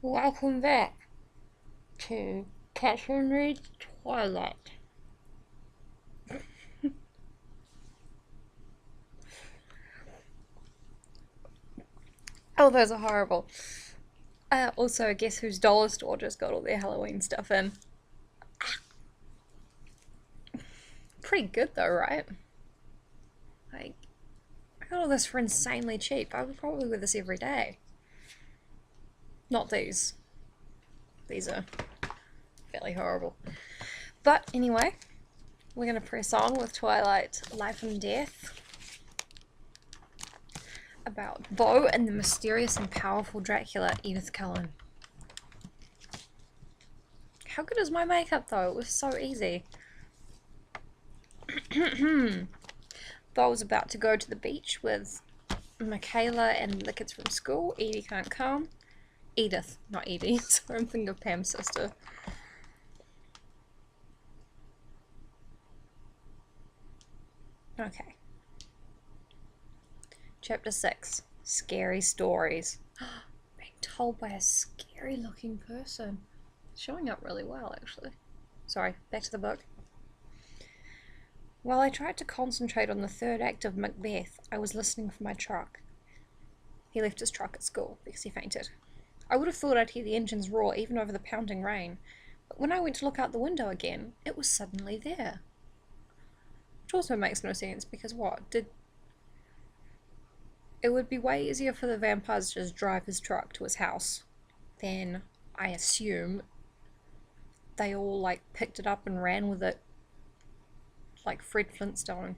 Welcome back to Catren reads Twilight. Oh, those are horrible. Also, guess whose dollar store just got all their Halloween stuff in? Pretty good though, right? Like, I got all this for insanely cheap. I would probably wear this every day. Not these. These are fairly horrible. But anyway, we're going to press on with Twilight Life and Death. About Beau and the mysterious and powerful Dracula, Edith Cullen. How good is my makeup though? It was so easy. Beau was about to go to the beach with Michaela and the kids from school. Edie can't come. Edith, not Edie. Sorry, I'm thinking of Pam's sister. Okay. Chapter 6. Scary Stories. Being told by a scary looking person. Showing up really well, actually. Sorry, back to the book. While I tried to concentrate on the third act of Macbeth, I was listening for my truck. He left his truck at school because he fainted. I would have thought I'd hear the engines roar even over the pounding rain, but when I went to look out the window again, it was suddenly there. Which also makes no sense, because it would be way easier for the vampires to just drive his truck to his house than, I assume, they all, like, picked it up and ran with it like Fred Flintstone.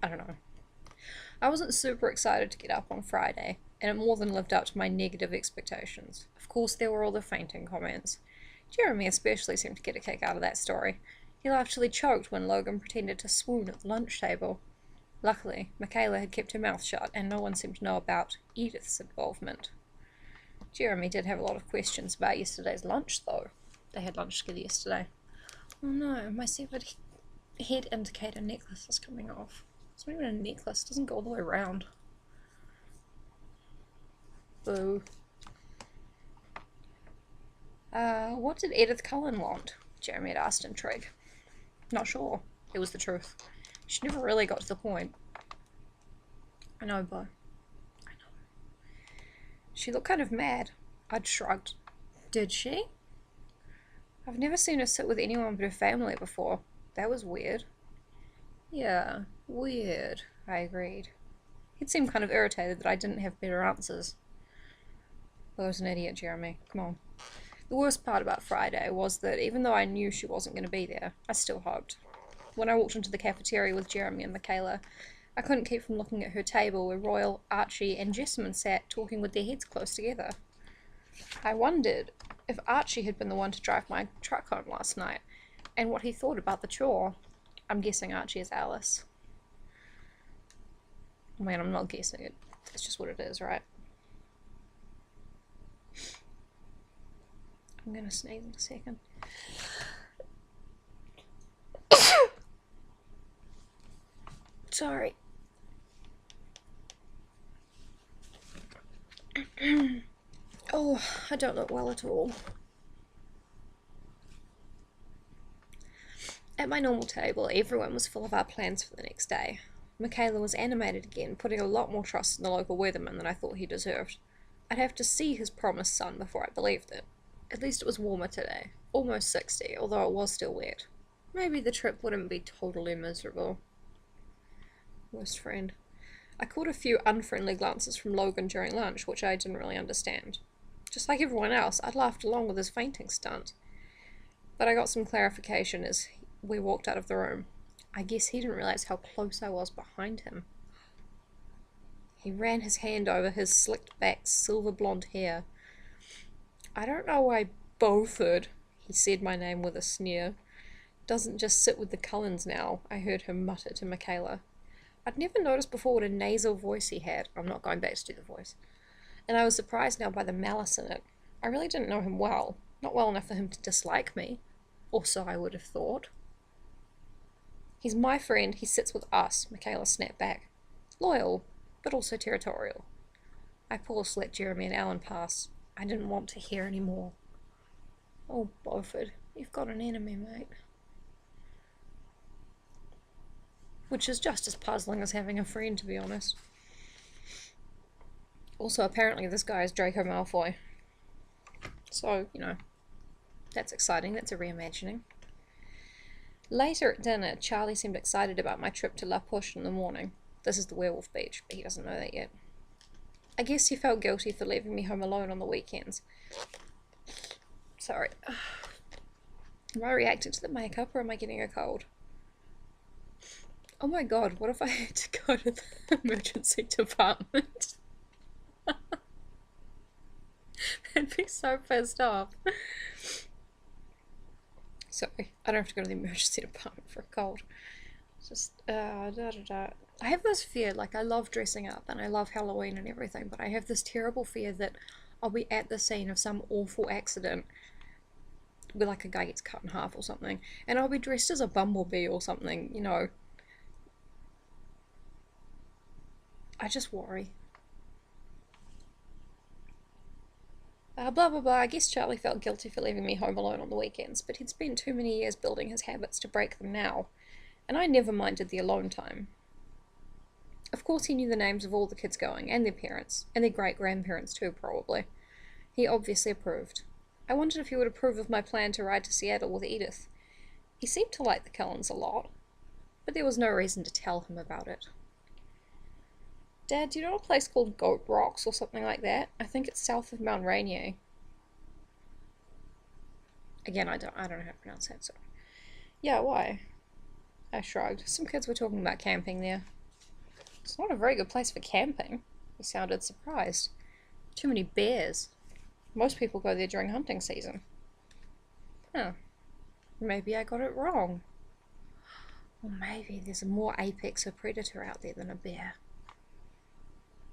I don't know. I wasn't super excited to get up on Friday, and it more than lived up to my negative expectations. Of course, there were all the fainting comments. Jeremy especially seemed to get a kick out of that story. He laughed till he choked when Logan pretended to swoon at the lunch table. Luckily, Michaela had kept her mouth shut, and no one seemed to know about Edith's involvement. Jeremy did have a lot of questions about yesterday's lunch, though. They had lunch together yesterday. Oh no, my severed head indicator necklace is coming off. It's not even a necklace, it doesn't go all the way around. Boo. What did Edith Cullen want? Jeremy had asked, intrigued. Not sure. It was the truth. She never really got to the point. I know, Bo. I know. She looked kind of mad. I'd shrugged. Did she? I've never seen her sit with anyone but her family before. That was weird. Yeah, weird, I agreed. He'd seemed kind of irritated that I didn't have better answers. I was an idiot, Jeremy. Come on. The worst part about Friday was that even though I knew she wasn't going to be there, I still hoped. When I walked into the cafeteria with Jeremy and Michaela, I couldn't keep from looking at her table where Royal, Archie, and Jessamine sat talking with their heads close together. I wondered if Archie had been the one to drive my truck home last night, and what he thought about the chore. I'm guessing Archie is Alice. I mean, I'm not guessing it. It's just what it is, right? I'm gonna sneeze in a second. Sorry. Oh, I don't look well at all. At my normal table, everyone was full of our plans for the next day. Michaela was animated again, putting a lot more trust in the local weatherman than I thought he deserved. I'd have to see his promised sun before I believed it. At least it was warmer today, almost 60, although it was still wet. Maybe the trip wouldn't be totally miserable. Worst friend. I caught a few unfriendly glances from Logan during lunch, which I didn't really understand. Just like everyone else, I'd laughed along with his fainting stunt. But I got some clarification as we walked out of the room. I guess he didn't realize how close I was behind him. He ran his hand over his slicked back silver blonde hair. I don't know why Beaufort, he said my name with a sneer, doesn't just sit with the Cullens now, I heard her mutter to Michaela. I'd never noticed before what a nasal voice he had. I'm not going back to do the voice. And I was surprised now by the malice in it. I really didn't know him well. Not well enough for him to dislike me. Or so I would have thought. He's my friend, he sits with us, Michaela snapped back. Loyal, but also territorial. I paused to let Jeremy and Alan pass. I didn't want to hear any more. Oh, Beaufort, you've got an enemy, mate. Which is just as puzzling as having a friend, to be honest. Also, apparently this guy is Draco Malfoy. So, you know, that's exciting. That's a reimagining. Later at dinner, Charlie seemed excited about my trip to La Push in the morning. This is the werewolf beach, but he doesn't know that yet. I guess he felt guilty for leaving me home alone on the weekends. Sorry. Am I reacting to the makeup or am I getting a cold? Oh my god, what if I had to go to the emergency department? I'd be so pissed off. Sorry, I don't have to go to the emergency department for a cold. Just, I have this fear, like, I love dressing up and I love Halloween and everything, but I have this terrible fear that I'll be at the scene of some awful accident where, like, a guy gets cut in half or something, and I'll be dressed as a bumblebee or something, you know. I just worry. Blah blah blah, I guess Charlie felt guilty for leaving me home alone on the weekends, but he'd spent too many years building his habits to break them now, and I never minded the alone time. Of course he knew the names of all the kids going, and their parents, and their great-grandparents too, probably. He obviously approved. I wondered if he would approve of my plan to ride to Seattle with Edith. He seemed to like the Cullens a lot, but there was no reason to tell him about it. Dad, do you know a place called Goat Rocks or something like that? I think it's south of Mount Rainier. Again, I don't know how to pronounce that, so... Yeah, why? I shrugged. Some kids were talking about camping there. It's not a very good place for camping. He sounded surprised. Too many bears. Most people go there during hunting season. Huh. Maybe I got it wrong. Or maybe there's a more apex or predator out there than a bear.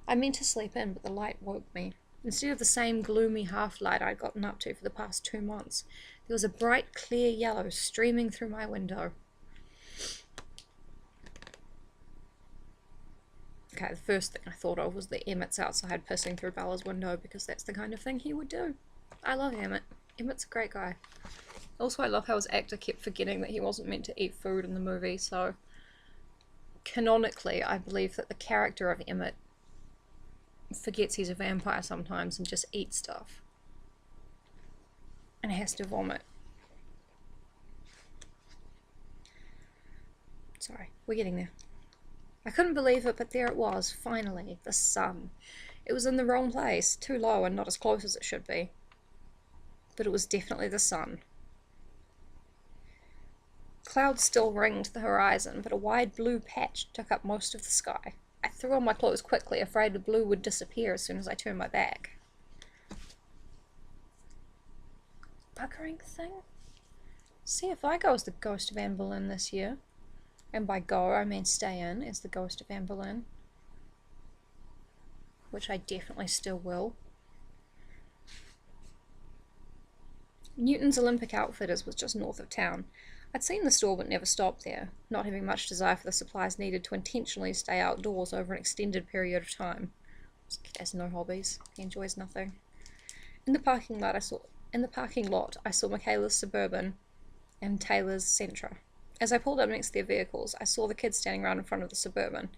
I meant to sleep in, but the light woke me. Instead of the same gloomy half-light I'd gotten up to for the past 2 months, there was a bright, clear yellow streaming through my window. Okay, the first thing I thought of was that Emmett's outside pissing through Bella's window, because that's the kind of thing he would do. I love Emmett. Emmett's a great guy. Also, I love how his actor kept forgetting that he wasn't meant to eat food in the movie, so... Canonically, I believe that the character of Emmett forgets he's a vampire sometimes and just eats stuff. And has to vomit. Sorry, we're getting there. I couldn't believe it, but there it was, finally, the sun. It was in the wrong place, too low and not as close as it should be. But it was definitely the sun. Clouds still ringed the horizon, but a wide blue patch took up most of the sky. I threw on my clothes quickly, afraid the blue would disappear as soon as I turned my back. Buggering thing? See if I go as the ghost of Anne Boleyn this year. And by go, I mean stay in as the ghost of Anne Boleyn. Which I definitely still will. Newton's Olympic Outfitters was just north of town. I'd seen the store but never stopped there, not having much desire for the supplies needed to intentionally stay outdoors over an extended period of time. This kid has no hobbies. He enjoys nothing. In the parking lot, I saw Michaela's Suburban and Taylor's Sentra. As I pulled up next to their vehicles, I saw the kids standing around in front of the Suburban.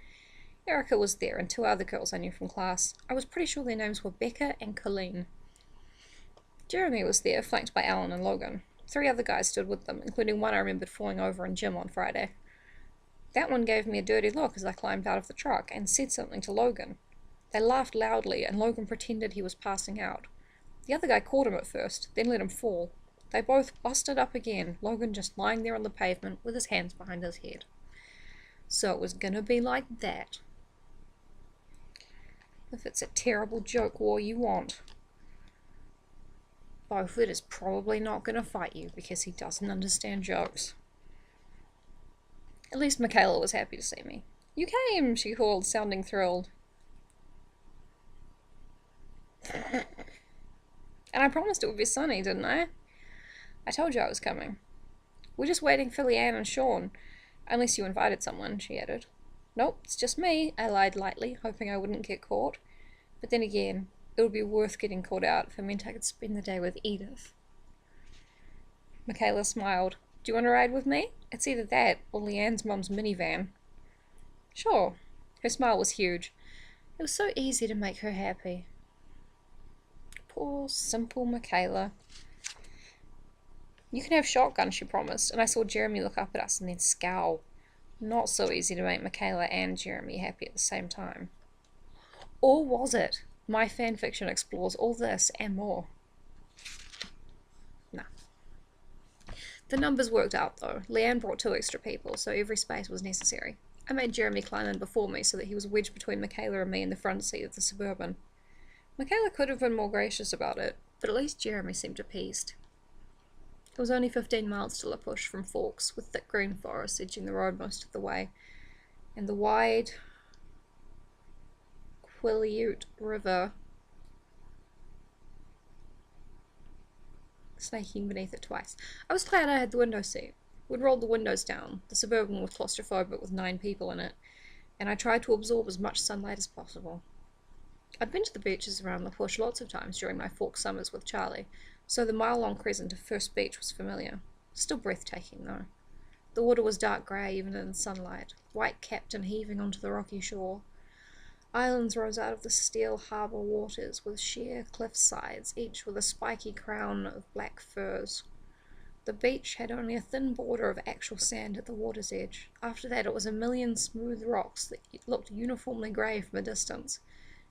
Erica was there, and 2 other girls I knew from class. I was pretty sure their names were Becca and Colleen. Jeremy was there, flanked by Alan and Logan. 3 other guys stood with them, including one I remembered falling over in gym on Friday. That one gave me a dirty look as I climbed out of the truck and said something to Logan. They laughed loudly, and Logan pretended he was passing out. The other guy caught him at first, then let him fall. They both busted up again, Logan just lying there on the pavement with his hands behind his head. So it was gonna be like that. If it's a terrible joke war you want. Beaufort is probably not going to fight you because he doesn't understand jokes. At least Michaela was happy to see me. "You came," she called, sounding thrilled. And I promised it would be sunny, didn't I? I told you I was coming. We're just waiting for Leanne and Sean. Unless you invited someone, she added. Nope, it's just me, I lied lightly, hoping I wouldn't get caught. But then again, It would be worth getting caught out if it meant I could spend the day with Edith. Michaela smiled. Do you want to ride with me? It's either that or Leanne's mum's minivan. Sure. Her smile was huge. It was so easy to make her happy. Poor, simple Michaela. You can have shotgun, she promised, and I saw Jeremy look up at us and then scowl. Not so easy to make Michaela and Jeremy happy at the same time. Or was it? My fanfiction explores all this and more. Nah. The numbers worked out though. Leanne brought 2 extra people, so every space was necessary. I made Jeremy climb in before me so that he was wedged between Michaela and me in the front seat of the Suburban. Michaela could have been more gracious about it, but at least Jeremy seemed appeased. It was only 15 miles to La Push from Forks, with thick green forest edging the road most of the way, and the wide Quileute River snaking beneath it twice. I was glad I had the window seat. We'd rolled the windows down. The Suburban was claustrophobic with 9 people in it, and I tried to absorb as much sunlight as possible. I'd been to the beaches around La Push lots of times during my Fork summers with Charlie, so the mile-long crescent of First Beach was familiar. Still breathtaking, though. The water was dark grey even in the sunlight, white-capped and heaving onto the rocky shore. Islands rose out of the steel harbour waters with sheer cliff sides, each with a spiky crown of black firs. The beach had only a thin border of actual sand at the water's edge. After that it was a million smooth rocks that looked uniformly grey from a distance,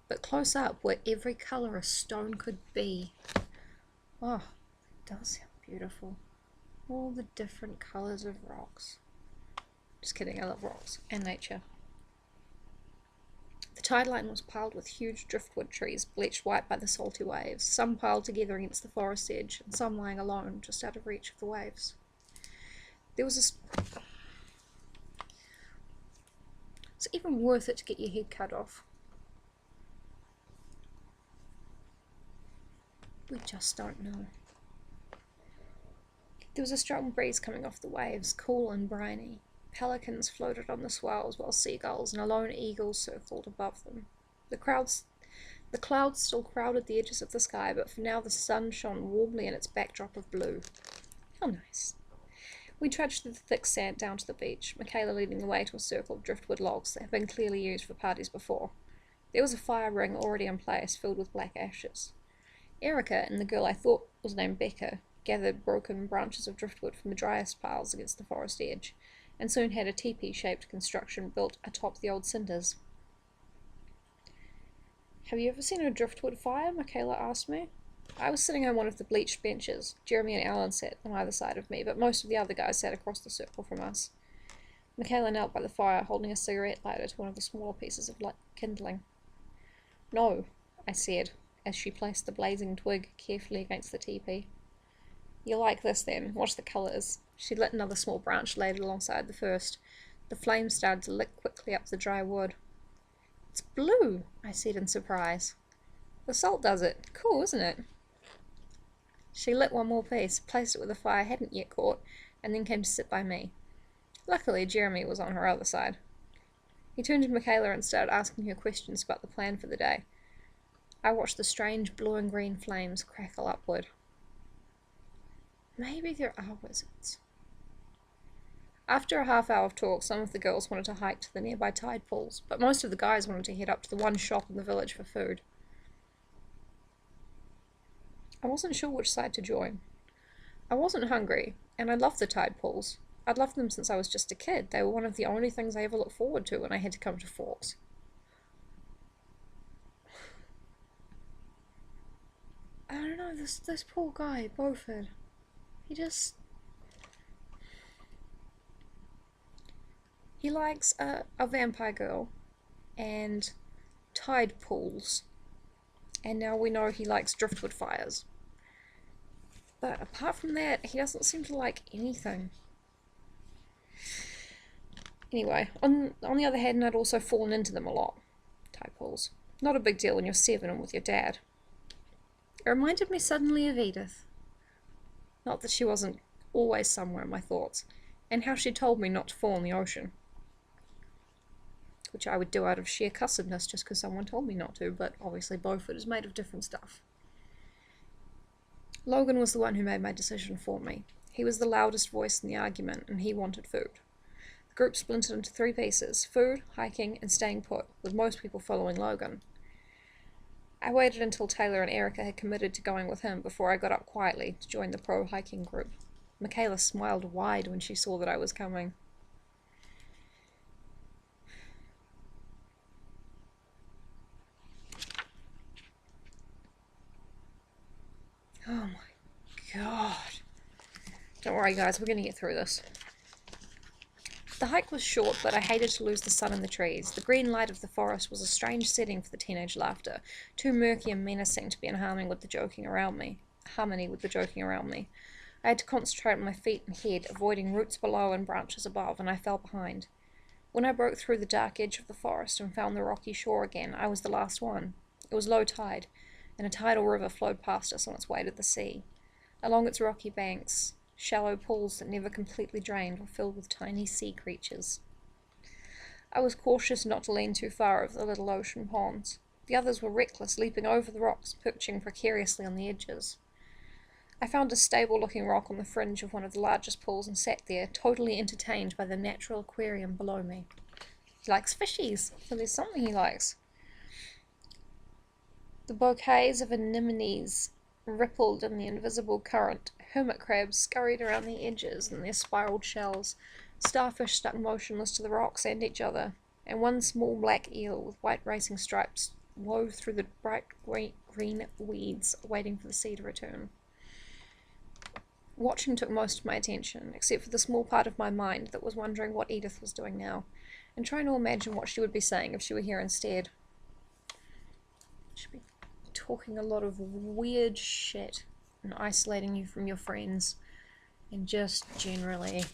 but close up were every colour a stone could be. Oh, it does sound beautiful. All the different colours of rocks. Just kidding, I love rocks and nature. The tide line was piled with huge driftwood trees, bleached white by the salty waves, some piled together against the forest edge, and some lying alone, just out of reach of the waves. There was It's even worth it to get your head cut off. We just don't know. There was a strong breeze coming off the waves, cool and briny. Pelicans floated on the swells while seagulls and a lone eagle circled above them. The clouds still crowded the edges of the sky, but for now the sun shone warmly in its backdrop of blue. How nice. We trudged through the thick sand down to the beach, Michaela leading the way to a circle of driftwood logs that had been clearly used for parties before. There was a fire ring already in place, filled with black ashes. Erica and the girl I thought was named Becca gathered broken branches of driftwood from the driest piles against the forest edge, and soon had a teepee-shaped construction built atop the old cinders. Have you ever seen a driftwood fire? Michaela asked me. I was sitting on one of the bleached benches. Jeremy and Alan sat on either side of me, but most of the other guys sat across the circle from us. Michaela knelt by the fire, holding a cigarette lighter to one of the smaller pieces of kindling. No, I said, as she placed the blazing twig carefully against the teepee. You like this then? Watch the colours. She lit another small branch laid alongside the first. The flame started to lick quickly up the dry wood. It's blue, I said in surprise. The salt does it. Cool, isn't it? She lit one more piece, placed it where the fire hadn't yet caught, and then came to sit by me. Luckily, Jeremy was on her other side. He turned to Michaela and started asking her questions about the plan for the day. I watched the strange blue and green flames crackle upward. Maybe there are wizards. After a half hour of talk, some of the girls wanted to hike to the nearby tide pools, but most of the guys wanted to head up to the one shop in the village for food. I wasn't sure which side to join. I wasn't hungry, and I loved the tide pools. I'd loved them since I was just a kid. They were one of the only things I ever looked forward to when I had to come to Forks. I don't know, this poor guy, Beaufort. He likes a vampire girl and tide pools, and now we know he likes driftwood fires. But apart from that, he doesn't seem to like anything. Anyway, on the other hand, I'd also fallen into them a lot. Tide pools. Not a big deal when you're 7 and with your dad. It reminded me suddenly of Edith. Not that she wasn't always somewhere in my thoughts, and how she told me not to fall in the ocean. which I would do out of sheer cussedness just because someone told me not to, but obviously Beaufort is made of different stuff. Logan was the one who made my decision for me. He was the loudest voice in the argument, and he wanted food. The group splintered into 3 pieces: food, hiking, and staying put, with most people following Logan. I waited until Taylor and Erica had committed to going with him before I got up quietly to join the pro-hiking group. Michaela smiled wide when she saw that I was coming. Oh my god. Don't worry guys, we're gonna get through this. The hike was short, but I hated to lose the sun in the trees. The green light of the forest was a strange setting for the teenage laughter, too murky and menacing to be in harmony with the joking around me. I had to concentrate on my feet and head, avoiding roots below and branches above, and I fell behind. When I broke through the dark edge of the forest and found the rocky shore again, I was the last one. It was low tide, and a tidal river flowed past us on its way to the sea. Along its rocky banks, shallow pools that never completely drained were filled with tiny sea creatures. I was cautious not to lean too far over the little ocean ponds. The others were reckless, leaping over the rocks, perching precariously on the edges. I found a stable-looking rock on the fringe of one of the largest pools and sat there, totally entertained by the natural aquarium below me. He likes fishies, so there's something he likes. The bouquets of anemones rippled in the invisible current. Hermit crabs scurried around the edges in their spiraled shells. Starfish stuck motionless to the rocks and each other, and one small black eel with white racing stripes wove through the bright green weeds, waiting for the sea to return. Watching took most of my attention, except for the small part of my mind that was wondering what Edith was doing now, and trying to imagine what she would be saying if she were here instead. She'd be talking a lot of weird shit and isolating you from your friends, and just generally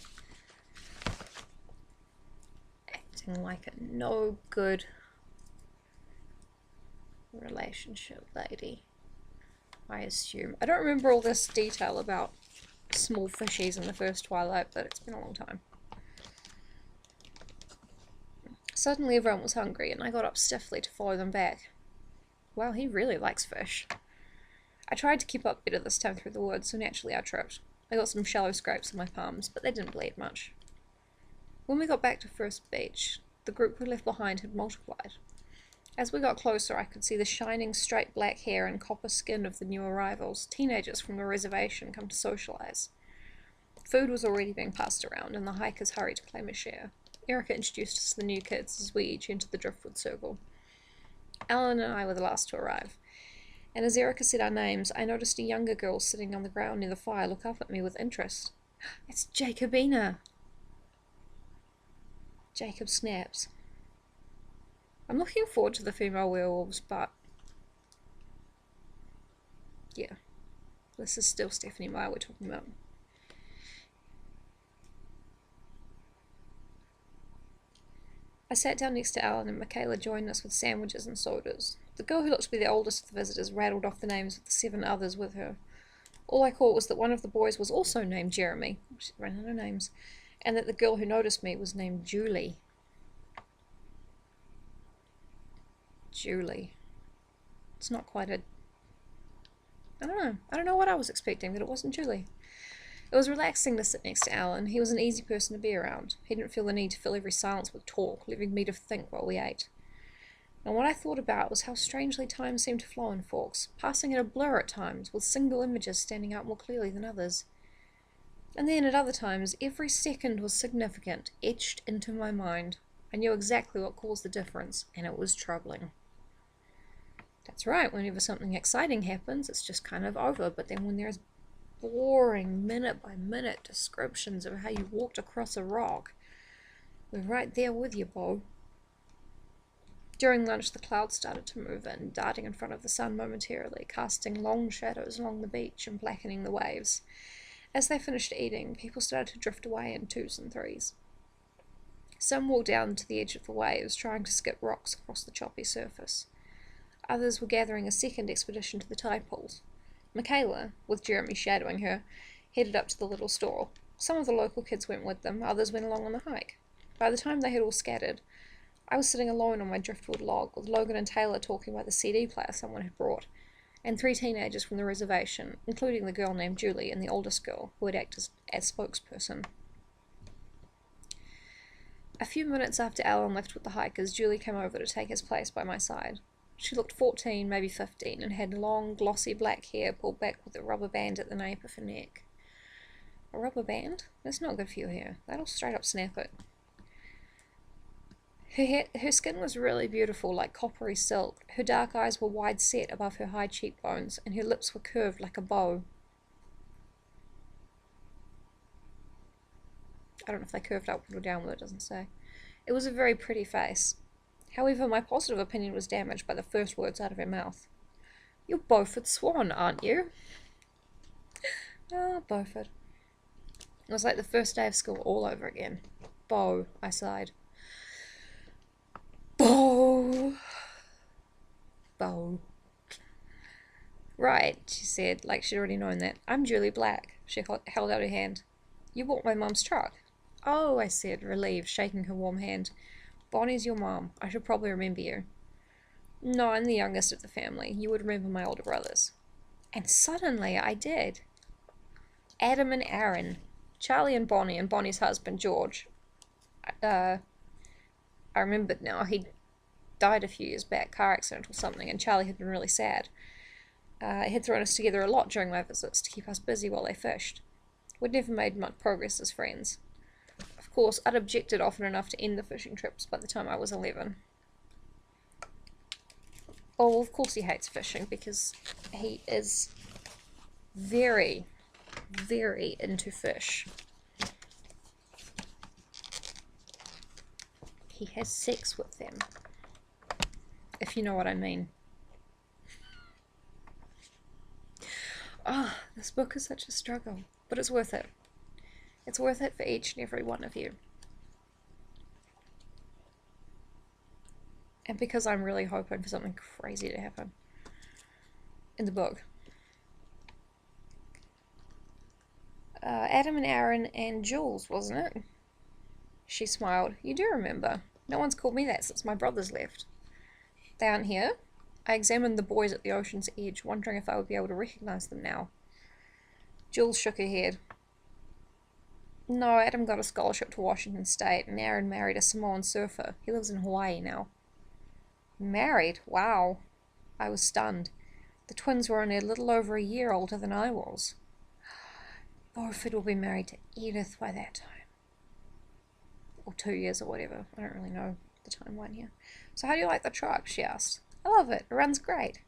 acting like a no good relationship lady, I assume. I don't remember all this detail about small fishies in the first Twilight, but it's been a long time. Suddenly everyone was hungry, and I got up stiffly to follow them back. Wow, he really likes fish. I tried to keep up better this time through the woods, so naturally I tripped. I got some shallow scrapes on my palms, but they didn't bleed much. When we got back to First Beach, the group we left behind had multiplied. As we got closer, I could see the shining, straight black hair and copper skin of the new arrivals, teenagers from the reservation come to socialize. Food was already being passed around, and the hikers hurried to claim a share. Erica introduced us to the new kids as we each entered the driftwood circle. Alan and I were the last to arrive, and as Erica said our names, I noticed a younger girl sitting on the ground near the fire look up at me with interest. It's Jacobina! Jacob snaps. I'm looking forward to the female werewolves, but yeah, this is still Stephanie Meyer we're talking about. I sat down next to Alan, and Michaela joined us with sandwiches and sodas. The girl who looked to be the oldest of the visitors rattled off the names of the 7 others with her. All I caught was that one of the boys was also named Jeremy. She ran out of names. And that the girl who noticed me was named Julie. Julie. It's not quite a... I don't know what I was expecting, but it wasn't Julie. It was relaxing to sit next to Alan. He was an easy person to be around. He didn't feel the need to fill every silence with talk, leaving me to think while we ate. And what I thought about was how strangely time seemed to flow in Forks, passing in a blur at times, with single images standing out more clearly than others. And then, at other times, every second was significant, etched into my mind. I knew exactly what caused the difference, and it was troubling. That's right, whenever something exciting happens, it's just kind of over, but then when there's boring, minute-by-minute descriptions of how you walked across a rock, we're right there with you, Bo. During lunch, the clouds started to move in, darting in front of the sun momentarily, casting long shadows along the beach and blackening the waves. As they finished eating, people started to drift away in 2s and 3s. Some walked down to the edge of the waves, trying to skip rocks across the choppy surface. Others were gathering a second expedition to the tide pools. Michaela, with Jeremy shadowing her, headed up to the little store. Some of the local kids went with them, others went along on the hike. By the time they had all scattered, I was sitting alone on my driftwood log, with Logan and Taylor talking about the CD player someone had brought, and 3 teenagers from the reservation, including the girl named Julie and the oldest girl, who would act as spokesperson. A few minutes after Alan left with the hikers, Julie came over to take his place by my side. She looked 14, maybe 15, and had long, glossy black hair pulled back with a rubber band at the nape of her neck. A rubber band? That's not good for your hair. That'll straight up snap it. Her skin was really beautiful, like coppery silk. Her dark eyes were wide set above her high cheekbones, and her lips were curved like a bow. I don't know if they curved upward or downward, it doesn't say. It was a very pretty face. However, my positive opinion was damaged by the first words out of her mouth. "You're Beaufort Swan, aren't you?" Ah, Beaufort. It was like the first day of school all over again. Beau, I sighed. Beau. Beau. Right, she said, like she'd already known that. "I'm Julie Black." She held out her hand. "You bought my mum's truck." "Oh," I said, relieved, shaking her warm hand. "Bonnie's your mum. I should probably remember you." "No, I'm the youngest of the family. You would remember my older brothers." And suddenly I did. Adam and Aaron. Charlie and Bonnie's husband, George. I remembered now. He died a few years back, car accident or something, and Charlie had been really sad. It had thrown us together a lot during my visits to keep us busy while they fished. We'd never made much progress as friends. Of course, I'd objected often enough to end the fishing trips by the time I was 11. Oh, well, of course he hates fishing, because he is very, very into fish. He has sex with them, if you know what I mean. Ah, this book is such a struggle, but it's worth it. It's worth it for each and every one of you. And because I'm really hoping for something crazy to happen in the book. Adam and Aaron and Jules, wasn't it? She smiled. "You do remember. No one's called me that since my brothers left." "They aren't here?" I examined the boys at the ocean's edge, wondering if I would be able to recognize them now. Jules shook her head. "No, Adam got a scholarship to Washington State, and Aaron married a Samoan surfer. He lives in Hawaii now." "Married? Wow." I was stunned. The twins were only a little over a year older than I was. Beaufort will be married to Edith by that time. Or 2 years or whatever. I don't really know the timeline here. "So how do you like the truck?" she asked. "I love it. It runs great."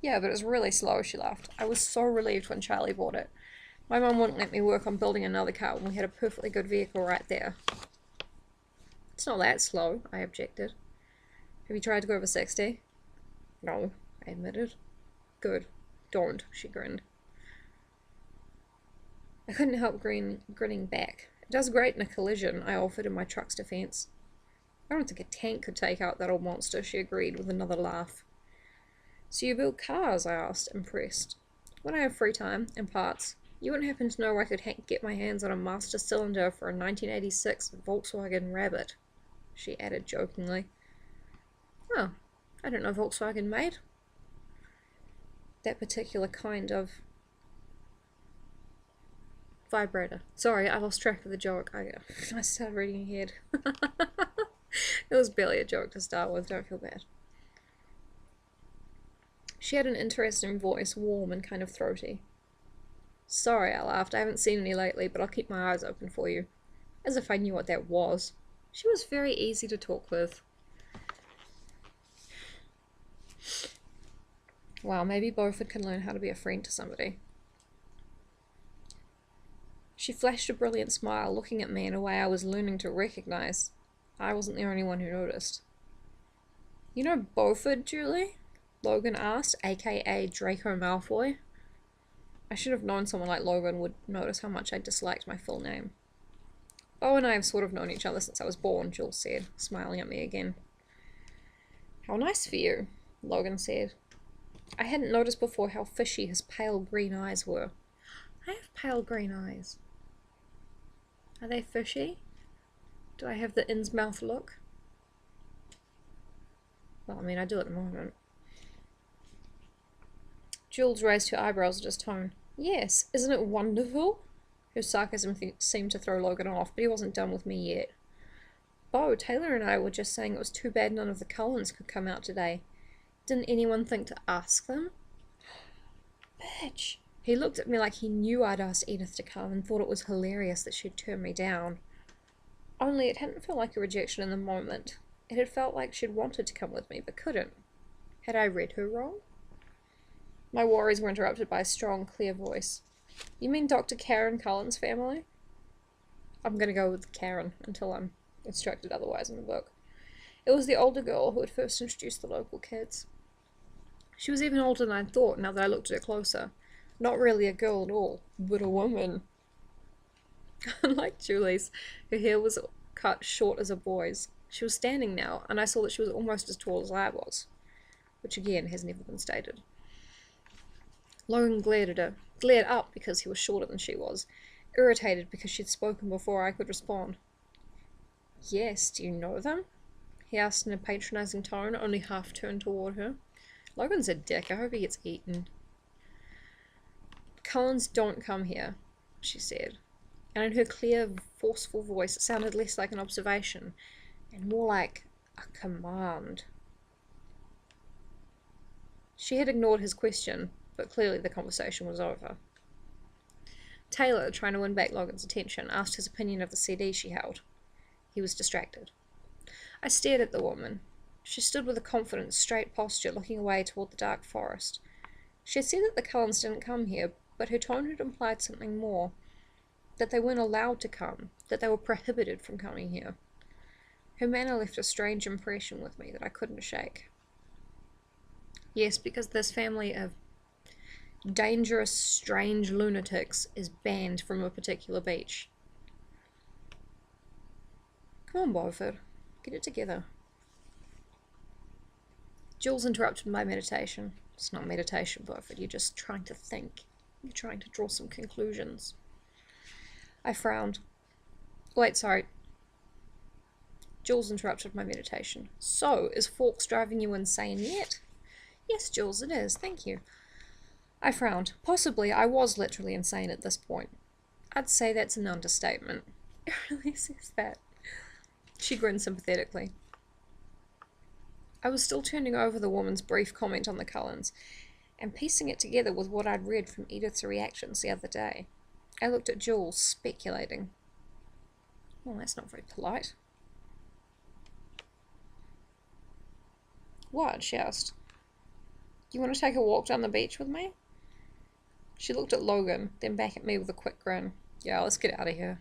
"Yeah, but it's really slow," she laughed. I was so relieved when Charlie bought it. My mum wouldn't let me work on building another car when we had a perfectly good vehicle right there. "It's not that slow," I objected. "Have you tried to go over 60? "No," I admitted. "Good. Don't," she grinned. I couldn't help grinning back. "It does great in a collision," I offered in my truck's defense. "I don't think a tank could take out that old monster," she agreed with another laugh. "So you build cars?" I asked, impressed. "When I have free time and parts. You wouldn't happen to know where I could get my hands on a master cylinder for a 1986 Volkswagen Rabbit?" she added jokingly. "Oh, I don't know Volkswagen made that particular kind of vibrator." Sorry, I lost track of the joke. I started reading ahead. It was barely a joke to start with, don't feel bad. She had an interesting voice, warm and kind of throaty. "Sorry," I laughed. "I haven't seen any lately, but I'll keep my eyes open for you." As if I knew what that was. She was very easy to talk with. Wow, maybe Beaufort can learn how to be a friend to somebody. She flashed a brilliant smile, looking at me in a way I was learning to recognize. I wasn't the only one who noticed. "You know Beaufort, Julie?" Logan asked, aka Draco Malfoy. I should have known someone like Logan would notice how much I disliked my full name. "Beau and I have sort of known each other since I was born," Jules said, smiling at me again. "How nice for you," Logan said. I hadn't noticed before how fishy his pale green eyes were. I have pale green eyes. Are they fishy? Do I have the Innsmouth look? Well, I mean, I do at the moment. Jules raised her eyebrows at his tone. Yes, isn't it wonderful? Her sarcasm seemed to throw Logan off, but he wasn't done with me yet. Bo, Taylor and I were just saying it was too bad none of the Cullens could come out today. Didn't anyone think to ask them? Bitch. He looked at me like he knew I'd asked Edith to come and thought it was hilarious that she'd turned me down. Only it hadn't felt like a rejection in the moment. It had felt like she'd wanted to come with me, but couldn't. Had I read her wrong? My worries were interrupted by a strong, clear voice. You mean Dr. Karen Cullen's family? I'm going to go with Karen until I'm instructed otherwise in the book. It was the older girl who had first introduced the local kids. She was even older than I thought now that I looked at her closer. Not really a girl at all, but a woman. Unlike Julie's, her hair was cut short as a boy's. She was standing now, and I saw that she was almost as tall as I was, which again has never been stated. Logan glared at her, glared up because he was shorter than she was, irritated because she'd spoken before I could respond. Yes, do you know them? He asked in a patronizing tone, only half turned toward her. Logan's a dick, I hope he gets eaten. Cullens don't come here, she said, and in her clear, forceful voice it sounded less like an observation and more like a command. She had ignored his question, but clearly the conversation was over. Taylor, trying to win back Logan's attention, asked his opinion of the CD she held. He was distracted. I stared at the woman. She stood with a confident, straight posture, looking away toward the dark forest. She had said that the Cullens didn't come here, but her tone had implied something more. That they weren't allowed to come, that they were prohibited from coming here. Her manner left a strange impression with me that I couldn't shake. Yes, because this family of dangerous, strange lunatics is banned from a particular beach. Come on, Beaufort. Get it together. Jules interrupted my meditation. It's not meditation, Beaufort. You're just trying to think. You're trying to draw some conclusions. I frowned. Wait, sorry. Jules interrupted my meditation. So, is Fawkes driving you insane yet? Yes, Jules, it is. Thank you. I frowned. Possibly I was literally insane at this point. I'd say that's an understatement. It really says that. She grinned sympathetically. I was still turning over the woman's brief comment on the Cullens, and piecing it together with what I'd read from Edith's reactions the other day. I looked at Jules, speculating. Well, that's not very polite. What? She asked. Do you want to take a walk down the beach with me? She looked at Logan, then back at me with a quick grin. Yeah, let's get out of here.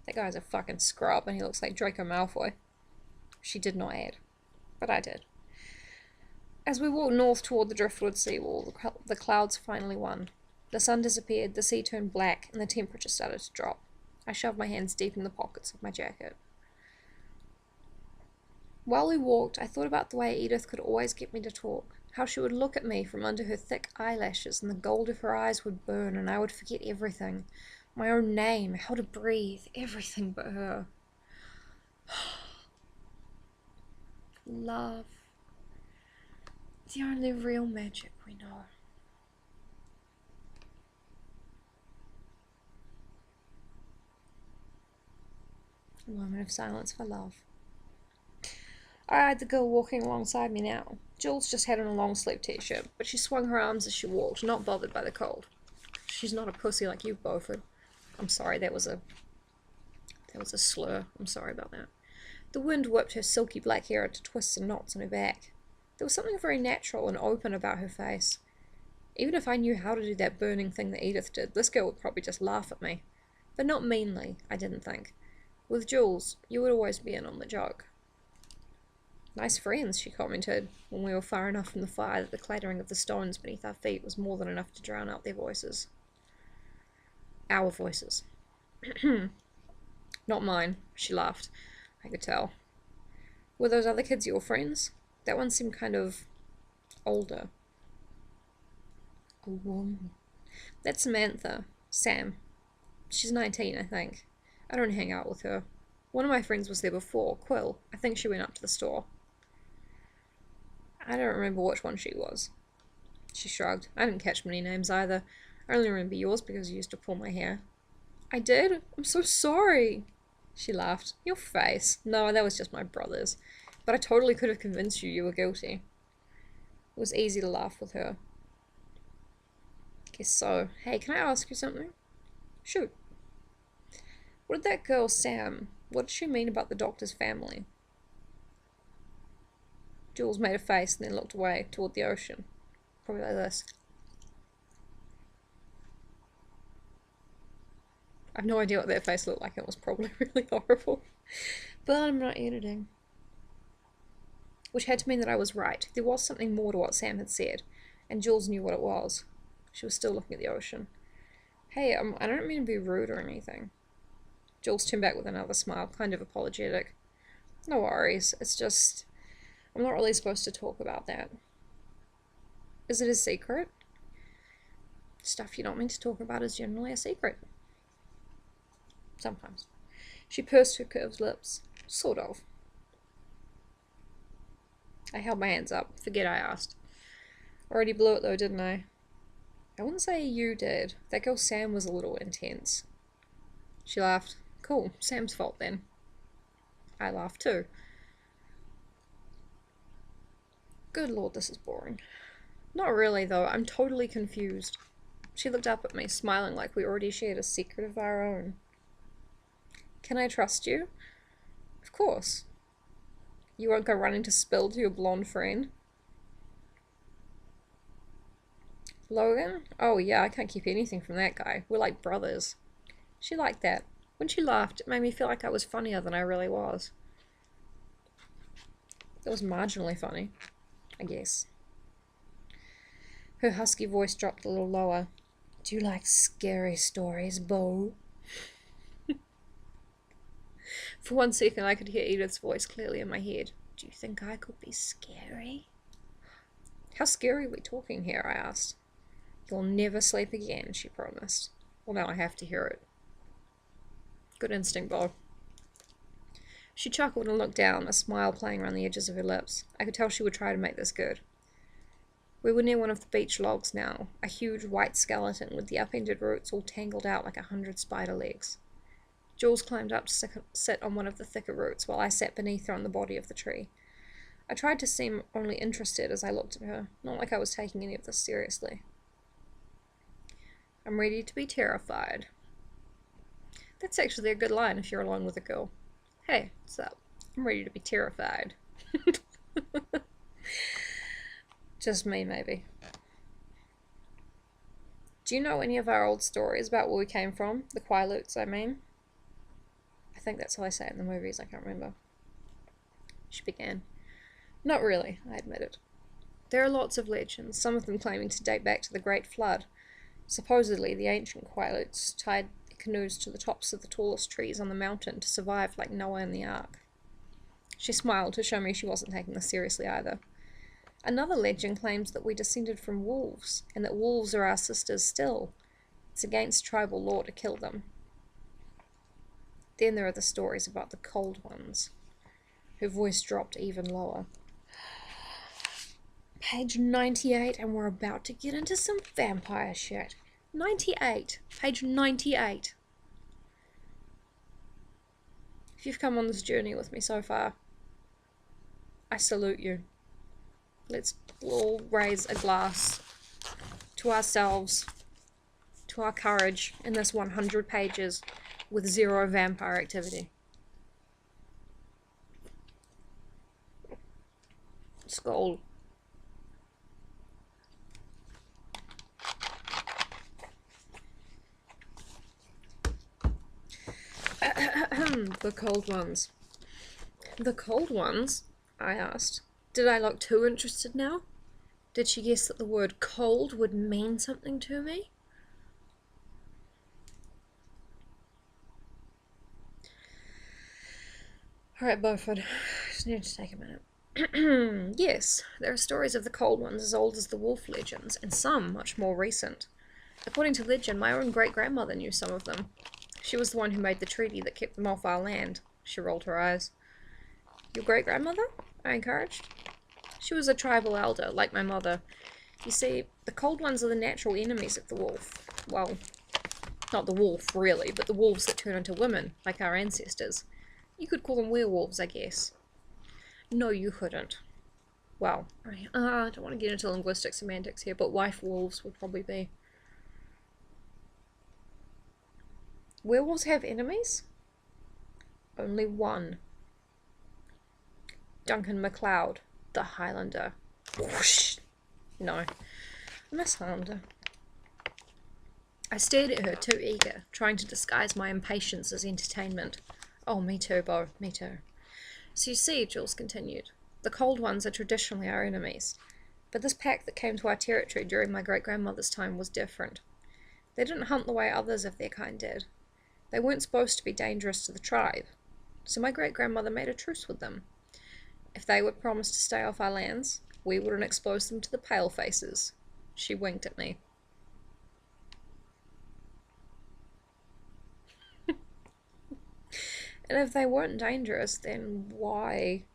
That guy's a fucking scrub, and he looks like Draco Malfoy. She did not add, but I did. As we walked north toward the driftwood seawall, the clouds finally won. The sun disappeared, the sea turned black, and the temperature started to drop. I shoved my hands deep in the pockets of my jacket. While we walked, I thought about the way Edith could always get me to talk, how she would look at me from under her thick eyelashes and the gold of her eyes would burn and I would forget everything. My own name, how to breathe, everything but her. Love. The only real magic we know. A moment of silence for love. I eyed the girl walking alongside me now. Jules just had on a long-sleeved t-shirt, but she swung her arms as she walked, not bothered by the cold. She's not a pussy like you, Beaufort. I'm sorry, that was a slur. I'm sorry about that. The wind whipped her silky black hair into twists and knots on her back. There was something very natural and open about her face. Even if I knew how to do that burning thing that Edith did, this girl would probably just laugh at me. But not meanly, I didn't think. With Jules, you would always be in on the joke. Nice friends, she commented, when we were far enough from the fire that the clattering of the stones beneath our feet was more than enough to drown out their voices. Our voices. Not mine, she laughed. I could tell. Were those other kids your friends? That one seemed kind of older. A woman. That's Samantha. Sam. She's 19, I think. I don't hang out with her. One of my friends was there before, Quill. I think she went up to the store. I don't remember which one she was. She shrugged. I didn't catch many names either. I only remember yours because you used to pull my hair. I did? I'm so sorry. She laughed. Your face. No, that was just my brother's. But I totally could have convinced you were guilty. It was easy to laugh with her. Guess so. Hey, can I ask you something? Shoot. What did that girl, Sam, what did she mean about the doctor's family? Jules made a face and then looked away toward the ocean. Probably like this. I have no idea what that face looked like. It was probably really horrible. But I'm not editing. Which had to mean that I was right. There was something more to what Sam had said, and Jules knew what it was. She was still looking at the ocean. Hey, I don't mean to be rude or anything. Jules turned back with another smile, kind of apologetic. No worries, it's just... I'm not really supposed to talk about that. Is it a secret? Stuff you don't mean to talk about is generally a secret. Sometimes. She pursed her curved lips. Sort of. I held my hands up. Forget I asked. Already blew it though, didn't I? I wouldn't say you did. That girl Sam was a little intense. She laughed. Cool, Sam's fault then. I laughed too. Good lord, this is boring. Not really though, I'm totally confused. She looked up at me, smiling like we already shared a secret of our own. Can I trust you? Of course. You won't go running to spill to your blonde friend? Logan? Oh yeah, I can't keep anything from that guy. We're like brothers. She liked that. When she laughed, it made me feel like I was funnier than I really was. It was marginally funny, I guess. Her husky voice dropped a little lower. Do you like scary stories, Bo? For one second, I could hear Edith's voice clearly in my head. Do you think I could be scary? How scary are we talking here? I asked. You'll never sleep again, she promised. Well, now I have to hear it. Good instinct, Bo. She chuckled and looked down, a smile playing around the edges of her lips. I could tell she would try to make this good. We were near one of the beach logs now, a huge white skeleton with the upended roots all tangled out like 100 spider legs. Jules climbed up to sit on one of the thicker roots while I sat beneath her on the body of the tree. I tried to seem only interested as I looked at her, not like I was taking any of this seriously. I'm ready to be terrified. That's actually a good line if you're alone with a girl. Hey, what's up? I'm ready to be terrified. Just me, maybe. Do you know any of our old stories about where we came from? The Quaaludes, I mean. I think that's how I say it in the movies, I can't remember. She began. Not really, I admitted. There are lots of legends, some of them claiming to date back to the Great Flood. Supposedly, the ancient Quaaludes tied canoes to the tops of the tallest trees on the mountain to survive like Noah in the Ark. She smiled to show me she wasn't taking this seriously either. Another legend claims that we descended from wolves, and that wolves are our sisters still. It's against tribal law to kill them. Then there are the stories about the cold ones. Her voice dropped even lower. Page 98, and we're about to get into some vampire shit. 98. Page 98. If you've come on this journey with me so far, I salute you. Let's all raise a glass to ourselves, to our courage in this 100 pages with zero vampire activity. Skull. The cold ones. The cold ones? I asked. Did I look too interested now? Did she guess that the word cold would mean something to me? Alright, Beaufort. Just need to take a minute. Yes, there are stories of the cold ones as old as the wolf legends, and some much more recent. According to legend, my own great-grandmother knew some of them. She was the one who made the treaty that kept them off our land. She rolled her eyes. Your great-grandmother? I encouraged. She was a tribal elder, like my mother. You see, the cold ones are the natural enemies of the wolf. Well, not the wolf, really, but the wolves that turn into women, like our ancestors. You could call them werewolves, I guess. No, you couldn't. Well, I don't want to get into linguistic semantics here, but wife wolves would probably be. Werewolves have enemies? Only one. Duncan MacLeod, the Highlander. Whoosh. No. Miss Highlander. I stared at her, too eager, trying to disguise my impatience as entertainment. Oh, me too, Beau, me too. So you see, Jules continued, the cold ones are traditionally our enemies. But this pack that came to our territory during my great-grandmother's time was different. They didn't hunt the way others of their kind did. They weren't supposed to be dangerous to the tribe. So my great-grandmother made a truce with them. If they would promise to stay off our lands, we wouldn't expose them to the pale-faces. She winked at me. And if they weren't dangerous, then why?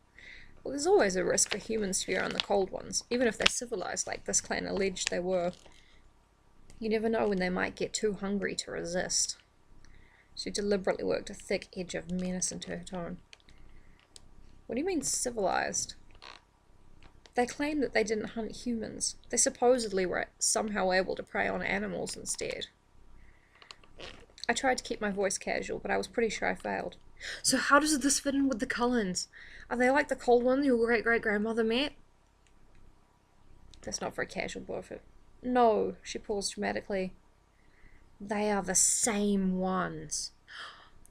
Well, there's always a risk for humans to be around the cold ones, even if they're civilized like this clan alleged they were. You never know when they might get too hungry to resist. She deliberately worked a thick edge of menace into her tone. What do you mean, civilized? They claim that they didn't hunt humans. They supposedly were somehow able to prey on animals instead. I tried to keep my voice casual, but I was pretty sure I failed. So how does this fit in with the Cullens? Are they like the cold ones your great-great-grandmother met? That's not very casual, Beaufort. No, she paused dramatically. They are the same ones.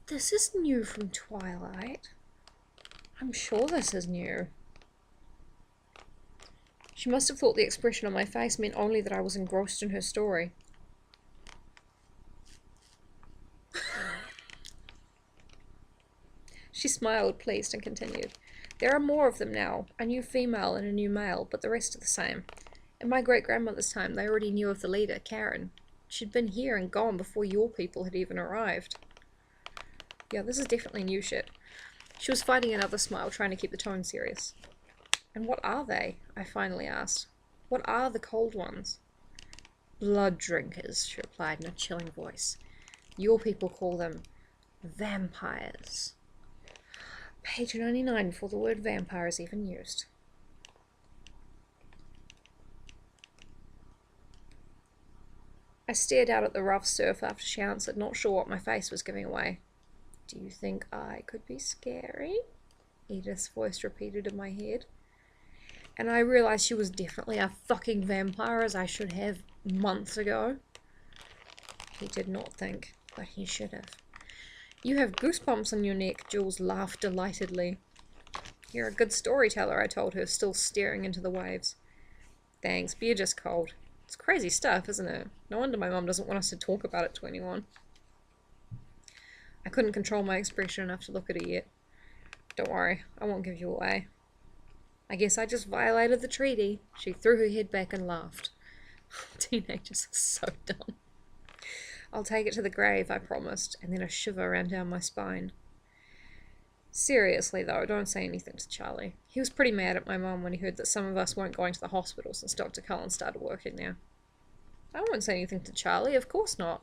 This is new from Twilight. I'm sure this is new. She must have thought the expression on my face meant only that I was engrossed in her story. She smiled, pleased, and continued. There are more of them now, a new female and a new male, but the rest are the same. In my great-grandmother's time, they already knew of the leader, Catren. She'd been here and gone before your people had even arrived. Yeah, this is definitely new shit. She was fighting another smile, trying to keep the tone serious. And what are they? I finally asked. What are the cold ones? Blood drinkers, she replied in a chilling voice. Your people call them vampires. Page 99 before the word vampire is even used. I stared out at the rough surf after she answered, not sure what my face was giving away. Do you think I could be scary? Edith's voice repeated in my head. And I realized she was definitely a fucking vampire, as I should have months ago. He did not think, but he should have. You have goosebumps on your neck, Jules laughed delightedly. You're a good storyteller, I told her, still staring into the waves. Thanks, but you're just cold. It's crazy stuff, isn't it? No wonder my mum doesn't want us to talk about it to anyone. I couldn't control my expression enough to look at her yet. Don't worry, I won't give you away. I guess I just violated the treaty. She threw her head back and laughed. Teenagers are so dumb. I'll take it to the grave, I promised, and then a shiver ran down my spine. Seriously, though, don't say anything to Charlie. He was pretty mad at my mum when he heard that some of us weren't going to the hospital since Dr. Cullen started working there. I won't say anything to Charlie, of course not.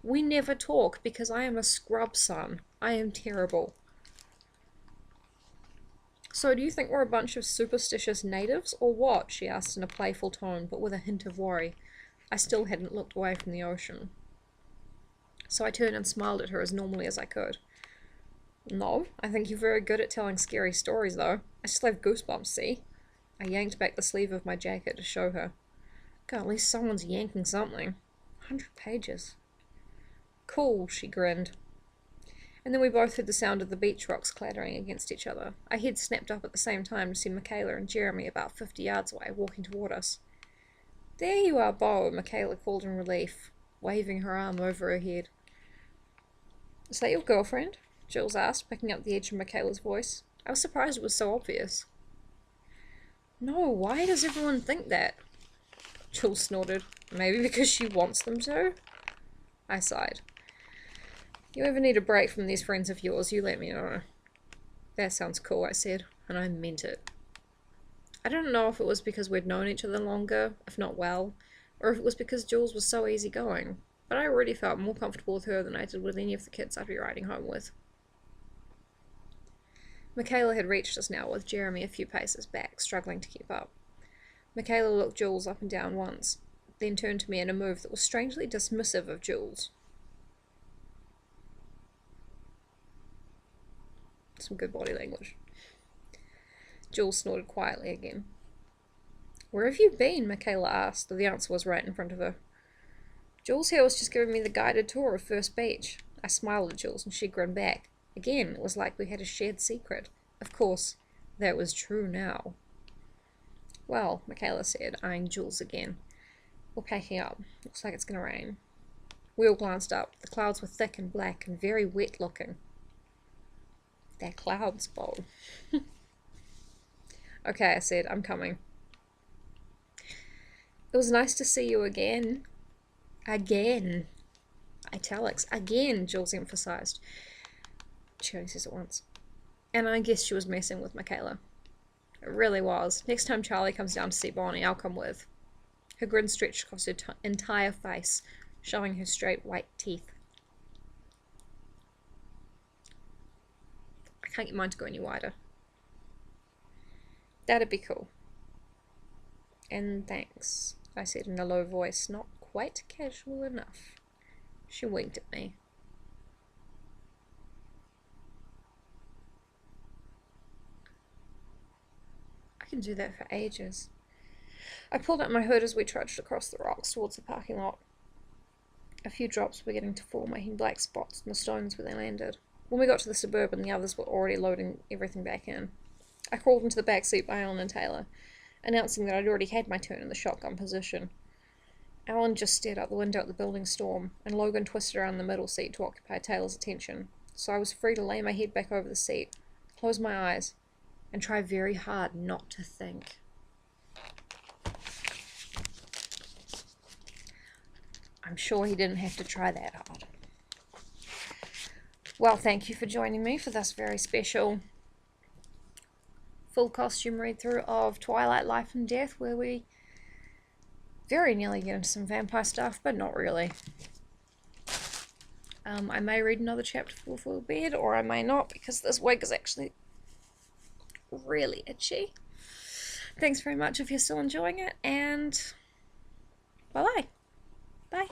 We never talk because I am a scrub son. I am terrible. So do you think we're a bunch of superstitious natives, or what? She asked in a playful tone, but with a hint of worry. I still hadn't looked away from the ocean. So I turned and smiled at her as normally as I could. No, I think you're very good at telling scary stories, though. I still have goosebumps, see? I yanked back the sleeve of my jacket to show her. God, at least someone's yanking something. 100 pages. Cool, she grinned. And then we both heard the sound of the beach rocks clattering against each other. Our heads snapped up at the same time to see Michaela and Jeremy about 50 yards away, walking toward us. There you are, Beau, Michaela called in relief, waving her arm over her head. Is that your girlfriend? Jules asked, picking up the edge of Michaela's voice. I was surprised it was so obvious. No, why does everyone think that? Jules snorted. Maybe because she wants them to? I sighed. You ever need a break from these friends of yours, you let me know. That sounds cool, I said, and I meant it. I don't know if it was because we'd known each other longer, if not well, or if it was because Jules was so easygoing, but I already felt more comfortable with her than I did with any of the kids I'd be riding home with. Michaela had reached us now, with Jeremy a few paces back, struggling to keep up. Michaela looked Jules up and down once, then turned to me in a move that was strangely dismissive of Jules. Some good body language. Jules snorted quietly again. "Where have you been?" Michaela asked, though the answer was right in front of her. "Jules here was just giving me the guided tour of First Beach." I smiled at Jules and she grinned back. Again, it was like we had a shared secret. Of course, that was true now. "Well," Michaela said, eyeing Jules again. "We're packing up. Looks like it's going to rain." We all glanced up. The clouds were thick and black and very wet looking. "They're clouds, Bo." "Okay," I said, "I'm coming." "It was nice to see you again." Again. Italics. Again, Jules emphasized. She only says it once. And I guess she was messing with Michaela. It really was. Next time Charlie comes down to see Bonnie, I'll come with. Her grin stretched across her entire face, showing her straight white teeth. I can't get mine to go any wider. "That'd be cool." "And thanks," I said in a low voice, not quite casual enough. She winked at me. I can do that for ages. I pulled up my hood as we trudged across the rocks towards the parking lot. A few drops were beginning to fall, making black spots on the stones where they landed. When we got to the Suburban, the others were already loading everything back in. I crawled into the back seat by Alan and Taylor, announcing that I'd already had my turn in the shotgun position. Alan just stared out the window at the building storm, and Logan twisted around the middle seat to occupy Taylor's attention, so I was free to lay my head back over the seat, close my eyes, and try very hard not to think. I'm sure he didn't have to try that hard. Well, thank you for joining me for this very special full costume read-through of Twilight Life and Death, where we very nearly get into some vampire stuff, but not really. I may read another chapter before bed, or I may not, because this wig is actually really itchy. Thanks very much if you're still enjoying it, and bye-bye. Bye.